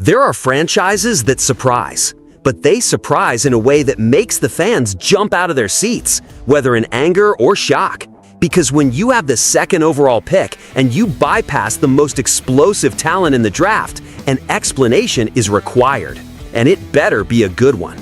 There are franchises that surprise, but they surprise in a way that makes the fans jump out of their seats, whether in anger or shock. Because when you have the second overall pick and you bypass the most explosive talent in the draft, an explanation is required, and it better be a good one.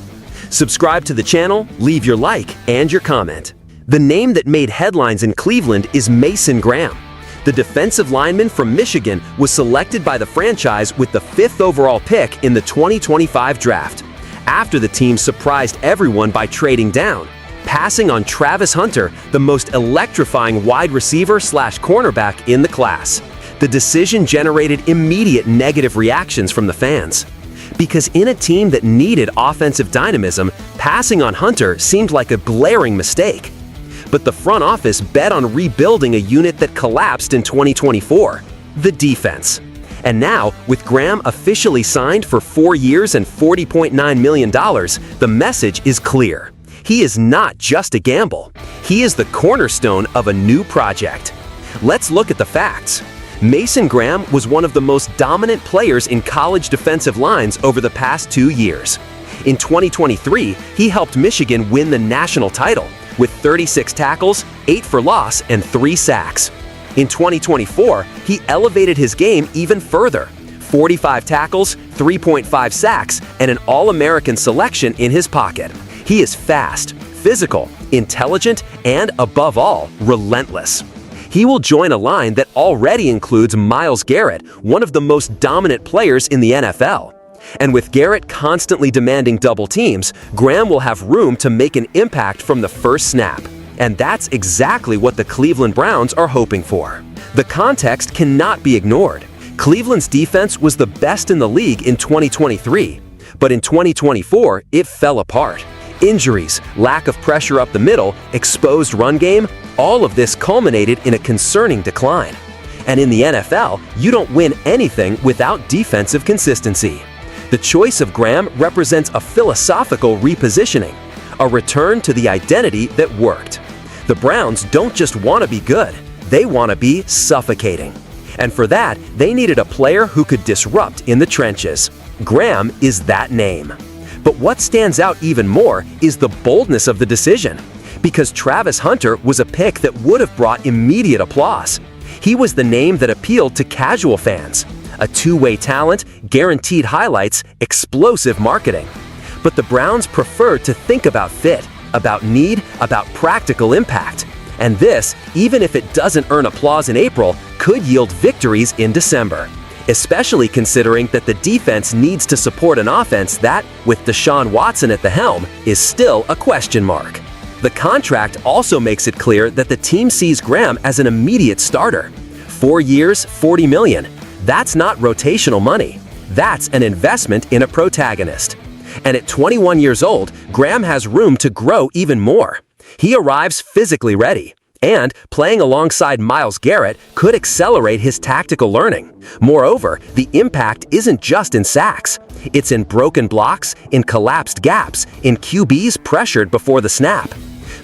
Subscribe to the channel, leave your like and your comment. The name that made headlines in Cleveland is Mason Graham. The defensive lineman from Michigan was selected by the franchise with the 5th overall pick in the 2025 draft, after the team surprised everyone by trading down, passing on Travis Hunter, the most electrifying wide receiver/cornerback in the class. The decision generated immediate negative reactions from the fans. Because in a team that needed offensive dynamism, passing on Hunter seemed like a glaring mistake. But the front office bet on rebuilding a unit that collapsed in 2024, the defense. And now, with Graham officially signed for 4 years and $40.9 million, the message is clear. He is not just a gamble. He is the cornerstone of a new project. Let's look at the facts. Mason Graham was one of the most dominant players in college defensive lines over the past 2 years. In 2023, he helped Michigan win the national title with 36 tackles, 8 for loss, and 3 sacks. In 2024, he elevated his game even further. 45 tackles, 3.5 sacks, and an All-American selection in his pocket. He is fast, physical, intelligent, and above all, relentless. He will join a line that already includes Myles Garrett, one of the most dominant players in the NFL. And with Garrett constantly demanding double teams, Graham will have room to make an impact from the first snap. And that's exactly what the Cleveland Browns are hoping for. The context cannot be ignored. Cleveland's defense was the best in the league in 2023, but in 2024, it fell apart. Injuries, lack of pressure up the middle, exposed run game, all of this culminated in a concerning decline. And in the NFL, you don't win anything without defensive consistency. The choice of Graham represents a philosophical repositioning, a return to the identity that worked. The Browns don't just want to be good, they want to be suffocating. And for that, they needed a player who could disrupt in the trenches. Graham is that name. But what stands out even more is the boldness of the decision. Because Travis Hunter was a pick that would have brought immediate applause. He was the name that appealed to casual fans. A two-way talent, guaranteed highlights, explosive marketing. But the Browns preferred to think about fit, about need, about practical impact. And this, even if it doesn't earn applause in April, could yield victories in December. Especially considering that the defense needs to support an offense that, with Deshaun Watson at the helm, is still a question mark. The contract also makes it clear that the team sees Graham as an immediate starter. 4 years, $40 million. That's not rotational money. That's an investment in a protagonist. And at 21 years old, Graham has room to grow even more. He arrives physically ready. And playing alongside Myles Garrett could accelerate his tactical learning. Moreover, the impact isn't just in sacks. It's in broken blocks, in collapsed gaps, in QBs pressured before the snap.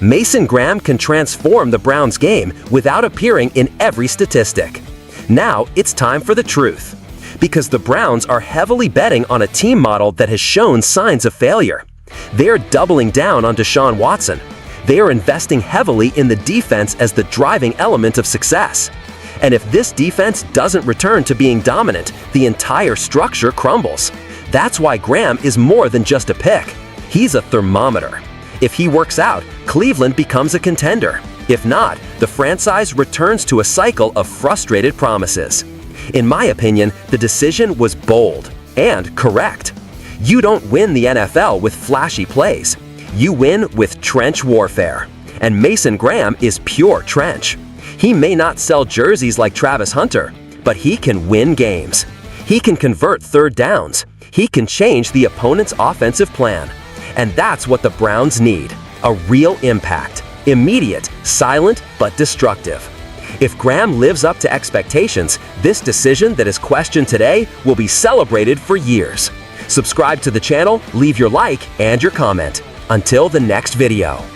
Mason Graham can transform the Browns' game without appearing in every statistic. Now it's time for the truth. Because the Browns are heavily betting on a team model that has shown signs of failure. They're doubling down on Deshaun Watson. They are investing heavily in the defense as the driving element of success. And if this defense doesn't return to being dominant, the entire structure crumbles. That's why Graham is more than just a pick. He's a thermometer. If he works out, Cleveland becomes a contender. If not, the franchise returns to a cycle of frustrated promises. In my opinion, the decision was bold and correct. You don't win the NFL with flashy plays. You win with trench warfare. And Mason Graham is pure trench. He may not sell jerseys like Travis Hunter, but he can win games. He can convert third downs. He can change the opponent's offensive plan. And that's what the Browns need, a real impact. Immediate, silent, but destructive. If Graham lives up to expectations, this decision that is questioned today will be celebrated for years. Subscribe to the channel, leave your like and your comment. Until the next video.